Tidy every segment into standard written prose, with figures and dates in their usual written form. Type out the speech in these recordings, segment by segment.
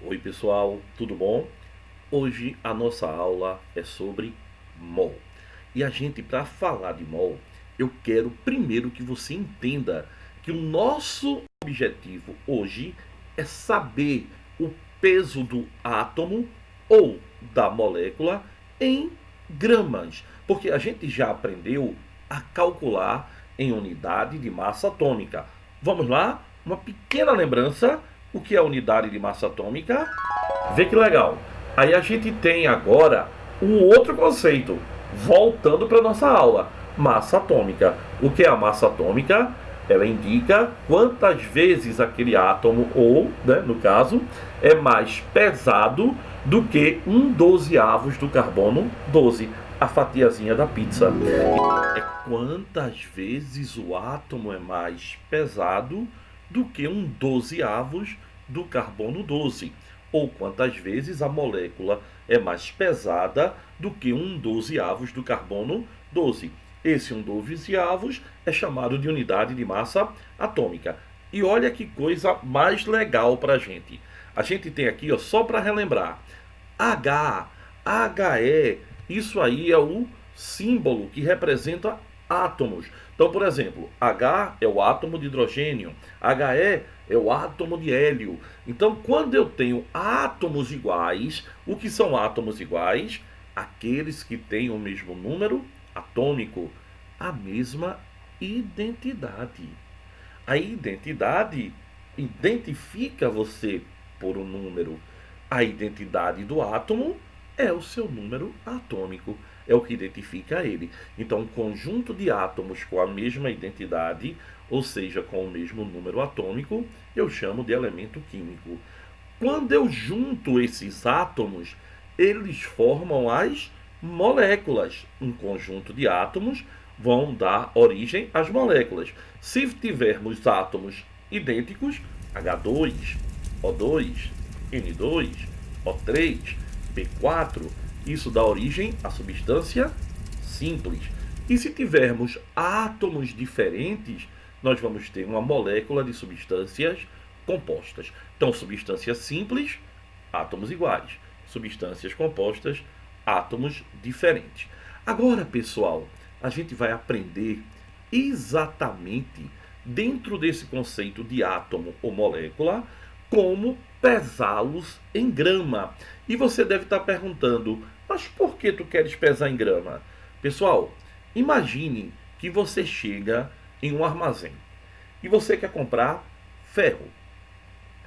Oi pessoal, tudo bom? Hoje a nossa aula é sobre mol. E a gente, para falar de mol, eu quero primeiro que você entenda que o nosso objetivo hoje é saber o peso do átomo ou da molécula em gramas, porque a gente já aprendeu a calcular em unidade de massa atômica. Vamos lá? Uma pequena lembrança: o que é a unidade de massa atômica? Vê que legal. Aí a gente tem agora um outro conceito, voltando para nossa aula: massa atômica. O que é a massa atômica? Ela indica quantas vezes aquele átomo, ou, né, no caso, é mais pesado do que um dozeavos do carbono 12, a fatiazinha da pizza. É quantas vezes o átomo é mais pesado do que um dozeavos do carbono 12, ou quantas vezes a molécula é mais pesada do que um dozeavos do carbono 12. Esse um dozeavos é chamado de unidade de massa atômica. E olha que coisa mais legal para a gente. A gente tem aqui, ó, só para relembrar, H, HE, isso aí é o símbolo que representa átomos. Então, por exemplo, H é o átomo de hidrogênio, He é o átomo de hélio. Então, quando eu tenho átomos iguais, o que são átomos iguais? Aqueles que têm o mesmo número atômico, a mesma identidade. A identidade identifica você por um número. A identidade do átomo é o seu número atômico, é o que identifica ele. Então, um conjunto de átomos com a mesma identidade, ou seja, com o mesmo número atômico, eu chamo de elemento químico. Quando eu junto esses átomos, eles formam as moléculas. Um conjunto de átomos vão dar origem às moléculas. Se tivermos átomos idênticos, H2, O2, N2, O3, P4, isso dá origem à substância simples. E se tivermos átomos diferentes, nós vamos ter uma molécula de substâncias compostas. Então, substância simples, átomos iguais. Substâncias compostas, átomos diferentes. Agora, pessoal, a gente vai aprender exatamente, dentro desse conceito de átomo ou molécula, como pesá-los em grama. E você deve estar perguntando: mas por que tu queres pesar em grama? Pessoal, imagine que você chega em um armazém e você quer comprar ferro.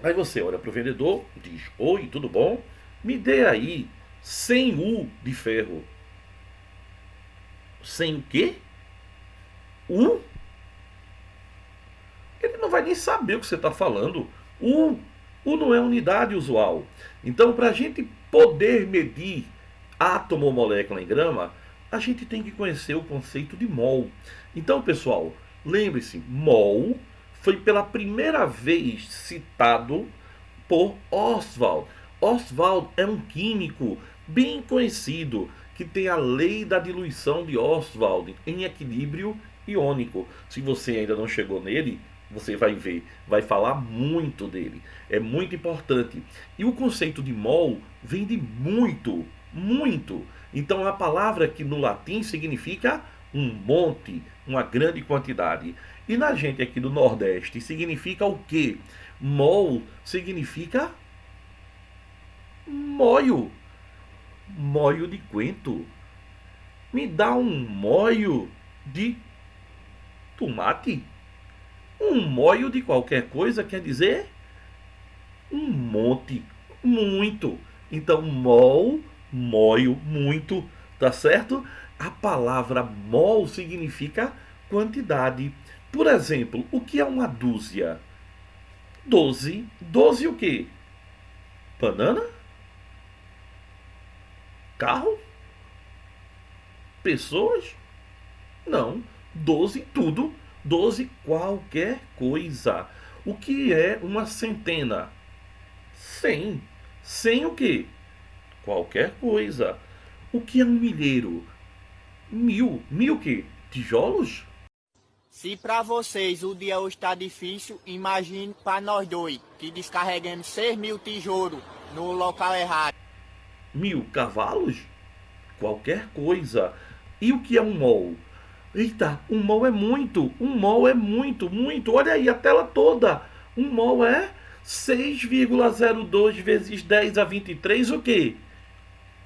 Aí você olha para o vendedor, diz: oi, tudo bom? Me dê aí 100 U de ferro. 100 o quê? U? Ele não vai nem saber o que você está falando. U não é unidade usual. Então, para a gente poder medir átomo ou molécula em grama, a gente tem que conhecer o conceito de mol. Então, pessoal, lembre-se: mol foi pela primeira vez citado por Ostwald. Ostwald é um químico bem conhecido que tem a lei da diluição de Ostwald em equilíbrio iônico. Se você ainda não chegou nele, você vai ver, vai falar muito dele. É muito importante. E o conceito de mol vem de muito, muito. Então a palavra que no latim significa um monte, uma grande quantidade. E na gente aqui do Nordeste significa o quê? Mol significa moio. Moio de quento. Me dá um moio de tomate. Um moio de qualquer coisa quer dizer um monte, muito. Então, mol, moio, muito, tá certo? A palavra mol significa quantidade. Por exemplo, o que é uma dúzia? 12. 12 o quê? Banana? Carro? Pessoas? Não. 12 tudo. 12 qualquer coisa. O que é uma centena? 100. 100 o quê? Qualquer coisa. O que é um milheiro? 1000. 1000 o quê? Tijolos? Se pra vocês o dia hoje tá difícil, imagine pra nós dois, que descarregamos 6.000 tijolos no local errado. 1000 cavalos? Qualquer coisa. E o que é um mol? Eita, um mol é muito. Um mol é muito, muito. Olha aí a tela toda. Um mol é 6,02 vezes 10 a 23, o quê?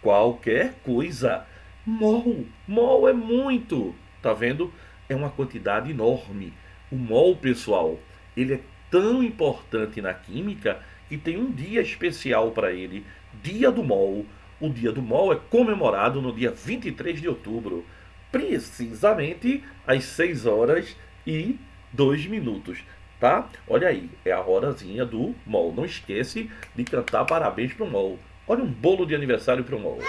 Qualquer coisa. Mol. Mol é muito. Tá vendo? É uma quantidade enorme. O mol, pessoal, ele é tão importante na química que tem um dia especial para ele. Dia do mol. O dia do mol é comemorado no dia 23 de outubro. Precisamente às 6 horas e 2 minutos. Tá? Olha aí, é a horazinha do mol. Não esquece de cantar parabéns pro mol. Olha um bolo de aniversário pro mol.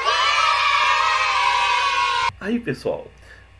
Aí, pessoal,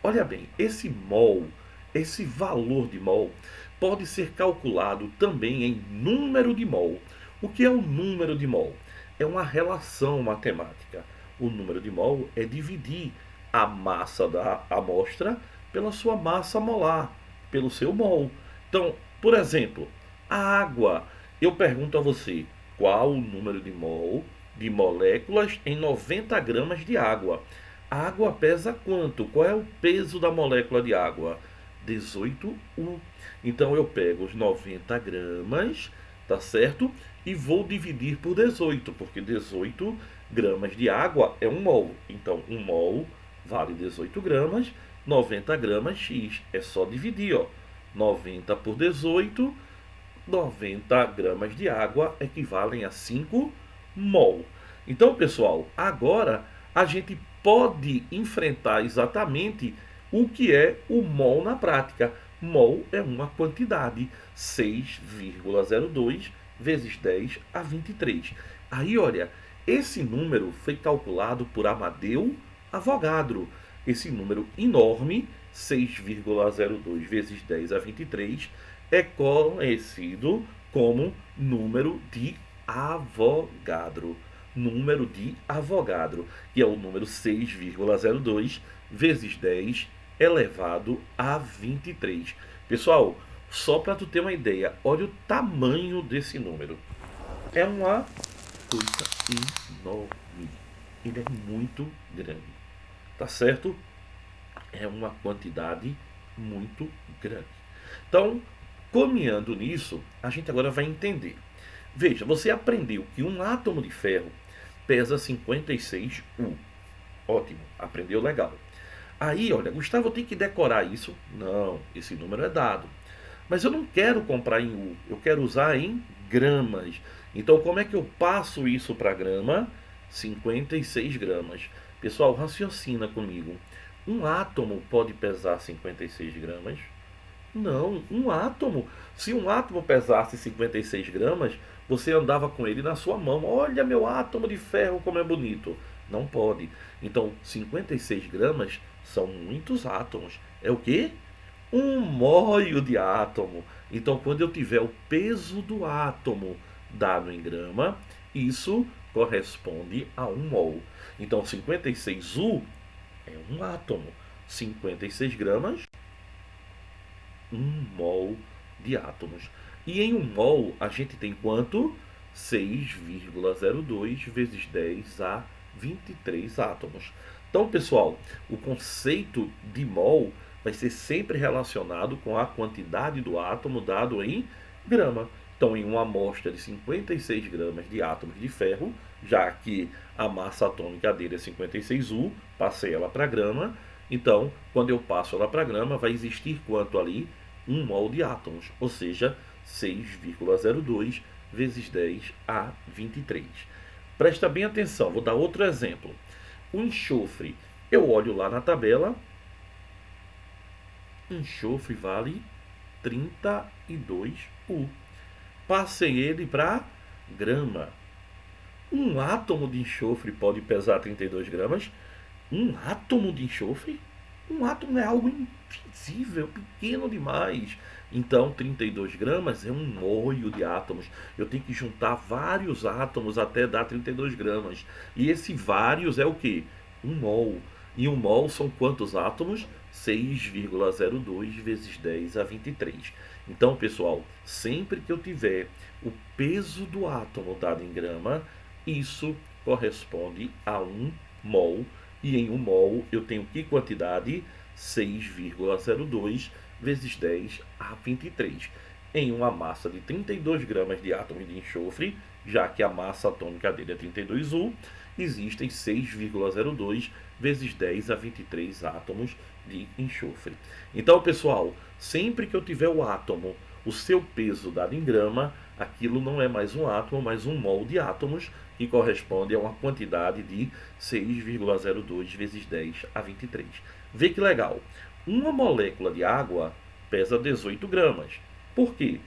olha bem, esse mol, esse valor de mol, pode ser calculado também em número de mol. O que é o número de mol? É uma relação matemática. O número de mol é dividir a massa da amostra pela sua massa molar, pelo seu mol. Então, por exemplo, a água. Eu pergunto a você, qual o número de mol de moléculas em 90 gramas de água? A água pesa quanto? Qual é o peso da molécula de água? 18U. Então eu pego os 90 gramas, tá certo? E vou dividir por 18, porque 18 gramas de água é 1 mol. Então 1 mol vale 18 gramas, 90 gramas X. É só dividir, ó. 90 por 18, 90 gramas de água equivalem a 5 mol. Então, pessoal, agora a gente pode enfrentar exatamente o que é o mol na prática. Mol é uma quantidade, 6,02 vezes 10 a 23. Aí, olha, esse número foi calculado por Amadeu Avogadro. Esse número enorme, 6,02 vezes 10 a 23, é conhecido como número de Avogadro. Número de Avogadro, que é o número 6,02 vezes 10 elevado a 23. Pessoal, só para tu ter uma ideia, olha o tamanho desse número. É uma coisa enorme. Ele é muito grande. Tá certo? É uma quantidade muito grande. Então, caminhando nisso, a gente agora vai entender. Veja, você aprendeu que um átomo de ferro pesa 56U. Ótimo, aprendeu legal. Aí, olha, Gustavo, eu tenho que decorar isso? Não, esse número é dado. Mas eu não quero comprar em U, eu quero usar em gramas. Então, como é que eu passo isso para grama? 56 gramas. Pessoal, raciocina comigo. Um átomo pode pesar 56 gramas? Não, um átomo. Se um átomo pesasse 56 gramas, você andava com ele na sua mão. Olha meu átomo de ferro como é bonito. Não pode. Então, 56 gramas são muitos átomos. É o quê? Um móio de átomo. Então, quando eu tiver o peso do átomo dado em grama, isso corresponde a 1 mol. Então, 56U é um átomo. 56 gramas, 1 mol de átomos. E em 1 mol a gente tem quanto? 6,02 vezes 10 a 23 átomos. Então, pessoal, o conceito de mol vai ser sempre relacionado com a quantidade do átomo dado em grama. Então, em uma amostra de 56 gramas de átomos de ferro, já que a massa atômica dele é 56U, passei ela para grama. Então, quando eu passo ela para grama, vai existir quanto ali? 1 mol de átomos, ou seja, 6,02 vezes 10 a 23. Presta bem atenção, vou dar outro exemplo. O enxofre, eu olho lá na tabela, enxofre vale 32U. Passei ele para grama. Um átomo de enxofre pode pesar 32 gramas? Um átomo de enxofre? Um átomo é algo invisível, pequeno demais. Então, 32 gramas é um móio de átomos. Eu tenho que juntar vários átomos até dar 32 gramas. E esse vários é o quê? 1 mol. E 1 mol são quantos átomos? 6,02 vezes 10 a 23. Então, pessoal, sempre que eu tiver o peso do átomo dado em grama, Isso corresponde a 1 mol. E em 1 mol eu tenho que quantidade? 6,02 vezes 10 a 23. Em uma massa de 32 gramas de átomos de enxofre, já que a massa atômica dele é 32U, existem 6,02 vezes 10 a 23 átomos de enxofre. Então, pessoal, sempre que eu tiver o átomo, o seu peso dado em grama, aquilo não é mais um átomo, mas um mol de átomos, que corresponde a uma quantidade de 6,02 vezes 10 a 23. Vê que legal. Uma molécula de água pesa 18 gramas. Por quê?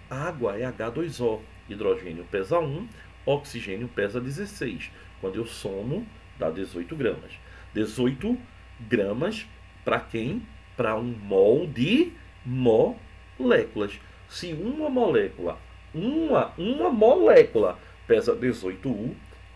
Água é H2O, hidrogênio pesa 1, oxigênio pesa 16. Quando eu somo, dá 18 gramas. 18 gramas para quem? Para um mol de moléculas. Se uma molécula pesa 18U,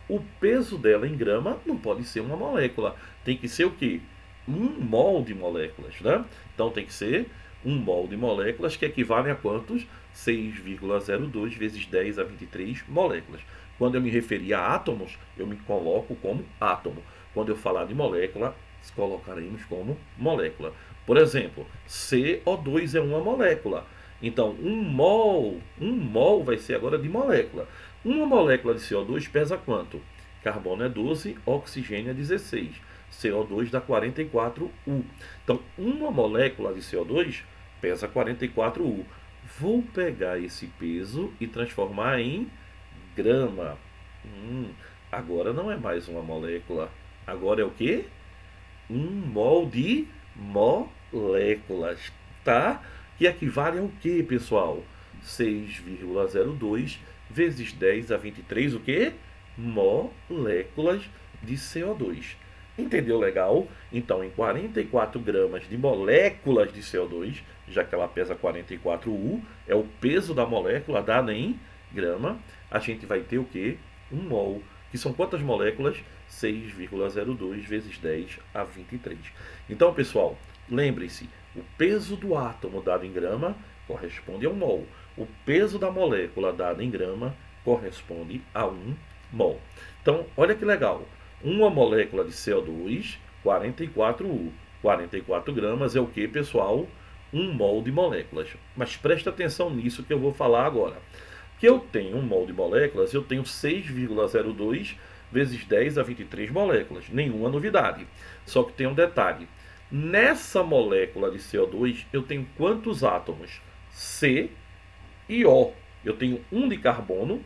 o peso dela em grama não pode ser uma molécula. Tem que ser o quê? Um mol de moléculas, né? Então tem que ser um mol de moléculas, que equivale a quantos? 6,02 vezes 10 a 23 moléculas. Quando eu me referir a átomos, eu me coloco como átomo. Quando eu falar de molécula, colocaremos como molécula. Por exemplo, CO2 é uma molécula. Então, um mol vai ser agora de molécula. Uma molécula de CO2 pesa quanto? Carbono é 12, oxigênio é 16. CO2 dá 44U. Então, uma molécula de CO2 pesa 44U. Vou pegar esse peso e transformar em grama. Agora não é mais uma molécula. Agora é o quê? Um mol de moléculas, tá? Que equivale ao quê, pessoal? 6,02 vezes 10 a 23, o quê? Moléculas de CO2. Entendeu legal? Então, em 44 gramas de moléculas de CO2, já que ela pesa 44U, é o peso da molécula dada em grama, a gente vai ter o quê? Um mol, que são quantas moléculas? 6,02 vezes 10 a 23. Então, pessoal, lembre-se, o peso do átomo dado em grama corresponde a 1 mol. O peso da molécula dada em grama corresponde a 1 mol. Então, olha que legal. Uma molécula de CO2, 44U. 44 gramas é o que, pessoal? 1 mol de moléculas. Mas presta atenção nisso que eu vou falar agora. Que eu tenho 1 mol de moléculas, eu tenho 6,02 vezes 10 a 23 moléculas. Nenhuma novidade. Só que tem um detalhe. Nessa molécula de CO2, eu tenho quantos átomos? C e O. Eu tenho 1 de carbono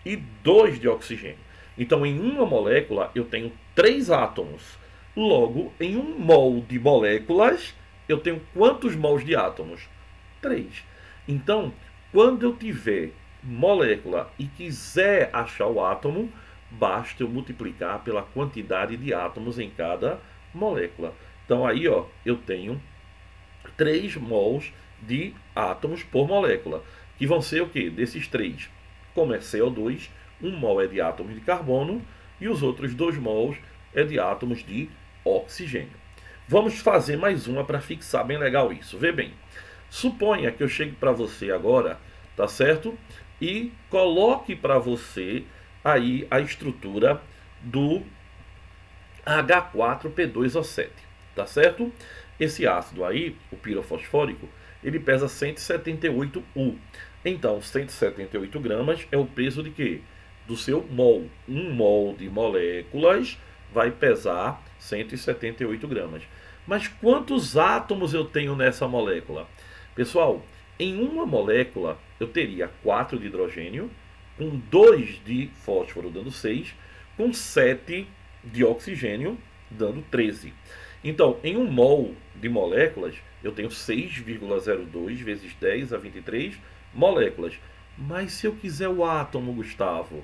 e 2 de oxigênio. Então, em uma molécula, eu tenho 3 átomos. Logo, em 1 mol de moléculas, eu tenho quantos mols de átomos? 3. Então, quando eu tiver molécula e quiser achar o átomo, basta eu multiplicar pela quantidade de átomos em cada molécula. Então, aí, ó, eu tenho 3 mols de átomos por molécula, que vão ser o quê? Desses 3, como é CO2, 1 mol é de átomos de carbono e os outros 2 mols é de átomos de oxigênio. Vamos fazer mais uma para fixar bem legal isso. Vê bem, suponha que eu chegue para você agora, tá certo? E coloque para você aí a estrutura do H4P2O7, tá certo? Esse ácido aí, o pirofosfórico, ele pesa 178U. Então, 178 gramas é o peso de quê? Do seu mol. 1 mol de moléculas vai pesar 178 gramas. Mas quantos átomos eu tenho nessa molécula? Pessoal, em uma molécula eu teria 4 de hidrogênio, com 2 de fósforo dando 6, com 7 de oxigênio dando 13. Então, em 1 mol de moléculas, eu tenho 6,02 vezes 10 a 23 moléculas. Mas se eu quiser o átomo, Gustavo,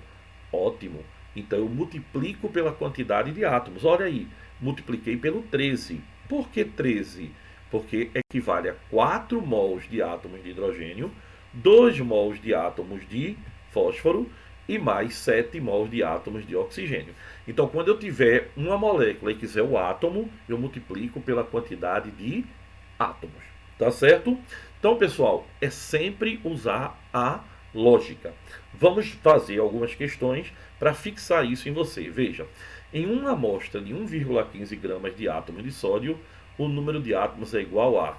ótimo. Então eu multiplico pela quantidade de átomos. Olha aí, multipliquei pelo 13. Por que 13? Porque equivale a 4 mols de átomos de hidrogênio, 2 mols de átomos de fósforo e mais 7 mols de átomos de oxigênio. Então, quando eu tiver uma molécula e quiser o átomo, eu multiplico pela quantidade de átomos. Tá certo? Então, pessoal, é sempre usar a lógica. Vamos fazer algumas questões para fixar isso em você. Veja, em uma amostra de 1,15 gramas de átomos de sódio, o número de átomos é igual a...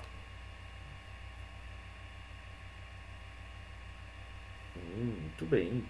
muito bem.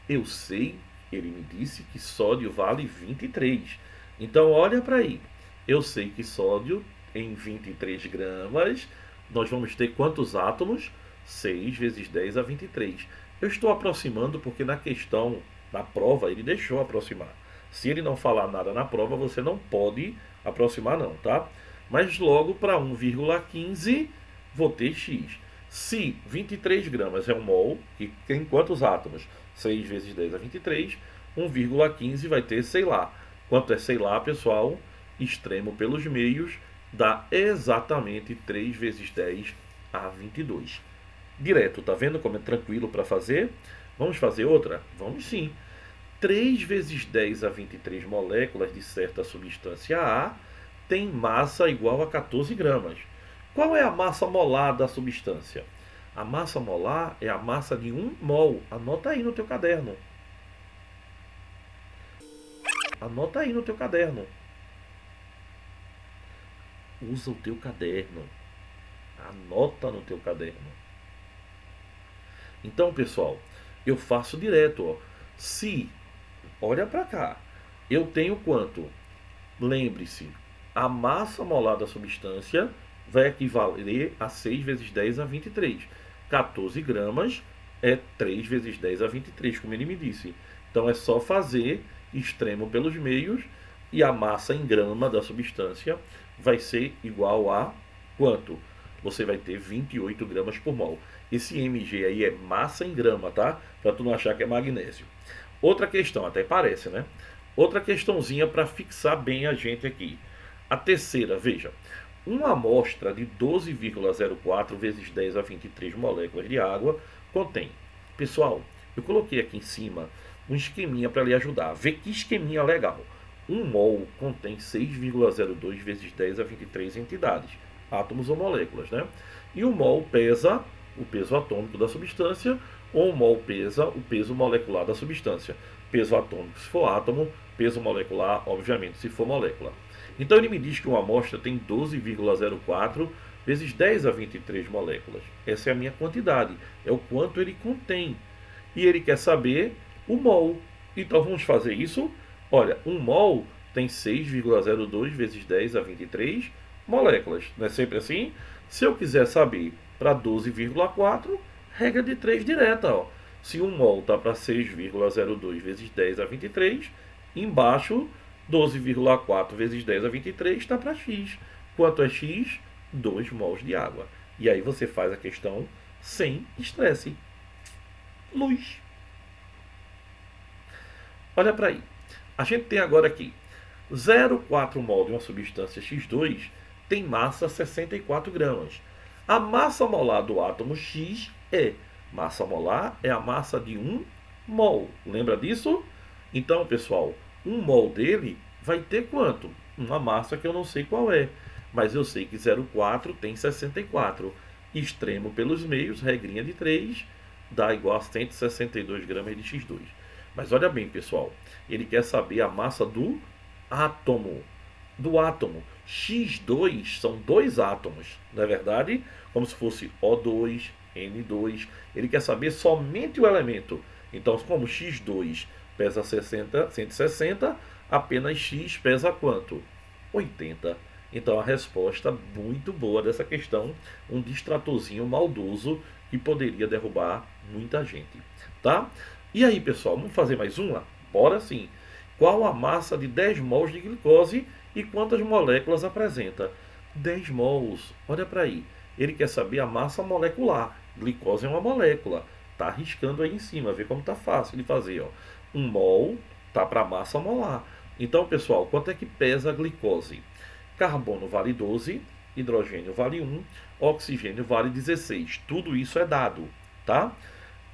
Eu sei, ele me disse que sódio vale 23. Então, olha para aí. Eu sei que sódio em 23 gramas, nós vamos ter quantos átomos? 6 vezes 10 a 23. Eu estou aproximando porque na questão, na prova, ele deixou aproximar. Se ele não falar nada na prova, você não pode aproximar não, tá? Mas logo para 1,15 vou ter x. Se 23 gramas é um mol, e tem quantos átomos? 6 vezes 10 a 23, 1,15 vai ter, sei lá. Quanto é sei lá, pessoal? Extremo pelos meios dá exatamente 3 vezes 10 a 22. Direto, tá vendo como é tranquilo para fazer? Vamos fazer outra? Vamos sim. 3 vezes 10 a 23 moléculas de certa substância A tem massa igual a 14 gramas. Qual é a massa molar da substância? A massa molar é a massa de 1 mol. Anota aí no teu caderno. Anota aí no teu caderno. Usa o teu caderno. Anota no teu caderno. Então, pessoal, eu faço direto. Ó. Se, olha para cá, eu tenho quanto? Lembre-se, a massa molar da substância vai equivaler a 6 vezes 10 a 23. 14 gramas é 3 vezes 10 a 23, como ele me disse. Então é só fazer extremo pelos meios e a massa em grama da substância vai ser igual a quanto? Você vai ter 28 gramas por mol. Esse Mg aí é massa em grama, tá? Para tu não achar que é magnésio. Outra questão, até parece, né? Outra questãozinha para fixar bem a gente aqui. A terceira, veja. Uma amostra de 12,04 vezes 10 a 23 moléculas de água contém. Pessoal, eu coloquei aqui em cima um esqueminha para lhe ajudar. Vê que esqueminha legal. 1 mol contém 6,02 vezes 10 a 23 entidades, átomos ou moléculas, né? E o mol pesa o peso atômico da substância, ou 1 mol pesa o peso molecular da substância. Peso atômico se for átomo, peso molecular, obviamente, se for molécula. Então ele me diz que uma amostra tem 12,04 vezes 10 a 23 moléculas. Essa é a minha quantidade, é o quanto ele contém. E ele quer saber o mol. Então vamos fazer isso. Olha, 1 mol tem 6,02 vezes 10 a 23 moléculas. Não é sempre assim? Se eu quiser saber para 12,4, regra de 3 direta. Ó. Se 1 mol está para 6,02 vezes 10 a 23, embaixo 12,4 vezes 10 a 23 está para x. Quanto é x? 2 mols de água. E aí você faz a questão sem estresse. Luz. Olha para aí. A gente tem agora aqui 0,4 mol de uma substância X2 tem massa 64 gramas. A massa molar do átomo X é. Massa molar é a massa de 1 mol. Lembra disso? Então, pessoal, 1 mol dele vai ter quanto? Uma massa que eu não sei qual é. Mas eu sei que 0,4 tem 64. Extremo pelos meios, regrinha de 3, dá igual a 162 gramas de X2. Mas olha bem, pessoal. Ele quer saber a massa do átomo. Do átomo. X2 são 2 átomos, não é verdade? Como se fosse O2, N2. Ele quer saber somente o elemento. Então, como X2 pesa 160, apenas X pesa quanto? 80. Então, a resposta muito boa dessa questão, um distratorzinho maldoso que poderia derrubar muita gente, tá? E aí, pessoal, vamos fazer mais uma? Bora sim. Qual a massa de 10 mols de glicose e quantas moléculas apresenta? 10 mols. Olha para aí. Ele quer saber a massa molecular. Glicose é uma molécula. Tá riscando aí em cima. Vê como tá fácil de fazer. Ó. 1 mol tá para massa molar. Então, pessoal, quanto é que pesa a glicose? Carbono vale 12, hidrogênio vale 1, oxigênio vale 16. Tudo isso é dado, tá?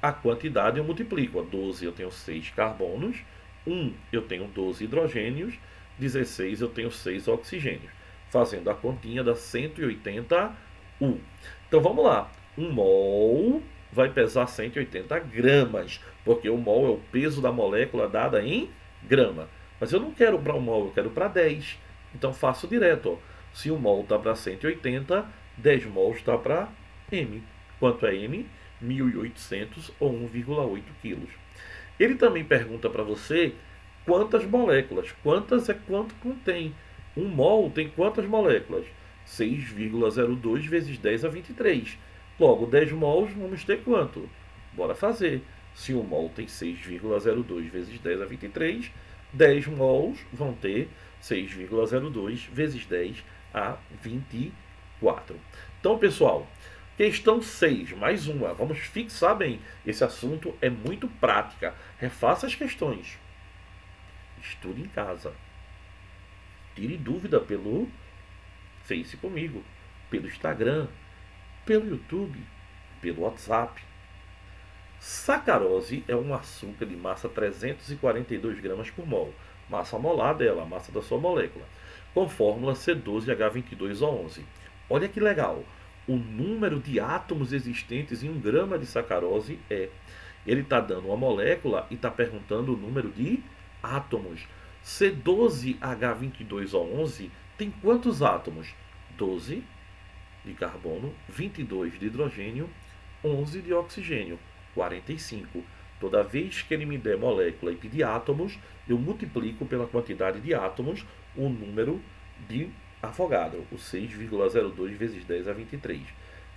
A quantidade eu multiplico. 12 eu tenho 6 carbonos, 1 eu tenho 12 hidrogênios, 16 eu tenho 6 oxigênios. Fazendo a continha dá 180 U. Então vamos lá. 1 mol vai pesar 180 gramas, porque o mol é o peso da molécula dada em grama. Mas eu não quero para o mol, eu quero para 10. Então faço direto. Ó. Se o mol está para 180, 10 mols está para M. Quanto é M? 1.800 ou 1,8 quilos. Ele também pergunta para você quantas moléculas. Quantas é quanto contém. Um mol tem quantas moléculas? 6,02 vezes 10 a 23. Logo, 10 mols vamos ter quanto? Bora fazer. Se um mol tem 6,02 vezes 10 a 23, 10 mols vão ter 6,02 vezes 10 a 24. Então, pessoal, questão 6, mais uma. Vamos fixar bem. Esse assunto é muito prática. Refaça as questões. Estude em casa. Tire dúvida pelo Face comigo, pelo Instagram, pelo YouTube, pelo WhatsApp. Sacarose é um açúcar de massa 342 gramas por mol. Massa molar dela, a massa da sua molécula. Com fórmula C12H22O11. Olha que legal. O número de átomos existentes em 1 grama de sacarose é. Ele está dando uma molécula e está perguntando o número de átomos. C12H22O11 tem quantos átomos? 12 de carbono, 22 de hidrogênio, 11 de oxigênio, 45. Toda vez que ele me der molécula e pedir átomos, eu multiplico pela quantidade de átomos o número de Avogadro, o 6,02 vezes 10 a 23.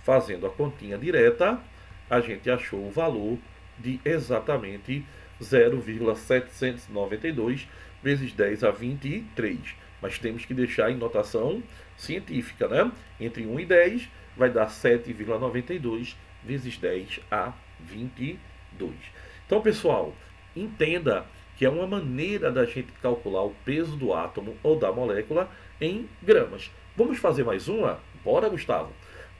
Fazendo a continha direta, a gente achou o valor de exatamente 0,792 vezes 10 a 23. Mas temos que deixar em notação científica, né? Entre 1 e 10 vai dar 7,92 vezes 10 a 22. Então, pessoal, entenda que é uma maneira da gente calcular o peso do átomo ou da molécula em gramas. Vamos fazer mais uma? Bora, Gustavo.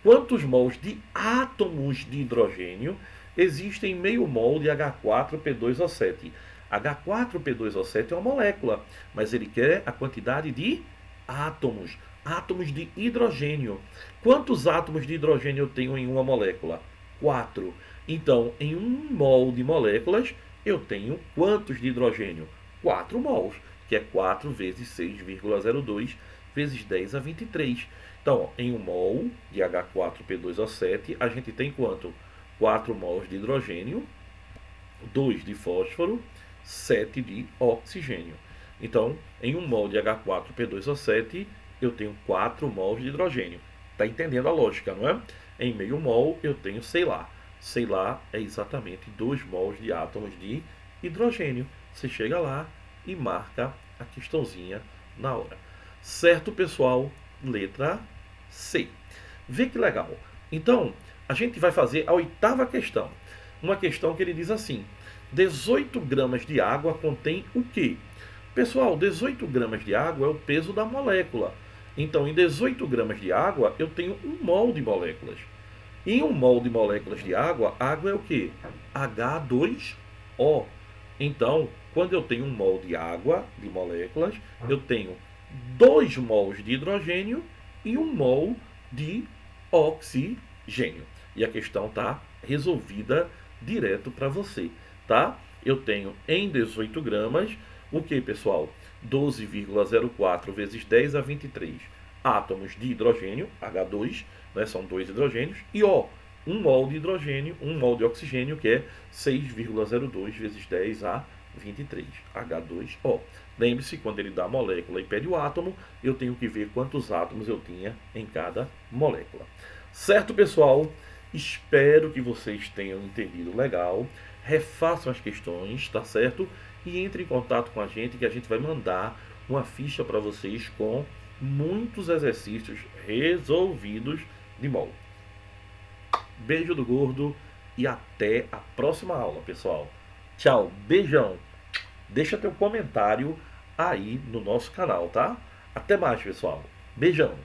Quantos mols de átomos de hidrogênio existem em meio mol de H4P2O7? H4P2O7 é uma molécula, mas ele quer a quantidade de átomos. Átomos de hidrogênio. Quantos átomos de hidrogênio eu tenho em uma molécula? 4. Então, em 1 mol de moléculas, eu tenho quantos de hidrogênio? 4 mols, que é 4 vezes 6,02 vezes 10 a 23. Então, em 1 mol de H4P2O7, a gente tem quanto? 4 mols de hidrogênio, 2 de fósforo, 7 de oxigênio. Então, em 1 mol de H4P2O7, eu tenho 4 mols de hidrogênio. Está entendendo a lógica, não é? Em meio mol, eu tenho, sei lá. Sei lá é exatamente 2 mols de átomos de hidrogênio. Você chega lá e marca a questãozinha na hora. Certo, pessoal? Letra C. Vê que legal. Então, a gente vai fazer a 8ª questão. Uma questão que ele diz assim: 18 gramas de água contém o quê? Pessoal, 18 gramas de água é o peso da molécula. Então, em 18 gramas de água, eu tenho 1 mol de moléculas. Em 1 mol de moléculas de água, água é o quê? H2O. Então, quando eu tenho 1 mol de água, de moléculas, eu tenho 2 mols de hidrogênio e 1 mol de oxigênio. E a questão está resolvida direto para você, tá? Eu tenho em 18 gramas, o que, pessoal? 12,04 vezes 10 a 23 átomos de hidrogênio, H2, né, são 2 hidrogênios, e O, 1 mol de hidrogênio, 1 mol de oxigênio, que é 6,02 vezes 10 a 23, H2O. Lembre-se, quando ele dá a molécula e pede o átomo, eu tenho que ver quantos átomos eu tinha em cada molécula. Certo, pessoal? Espero que vocês tenham entendido legal. Refaçam as questões, tá certo? E entre em contato com a gente, que a gente vai mandar uma ficha para vocês com muitos exercícios resolvidos de mol. Beijo do gordo e até a próxima aula, pessoal. Tchau, beijão. Deixa teu comentário aí no nosso canal, tá? Até mais, pessoal. Beijão.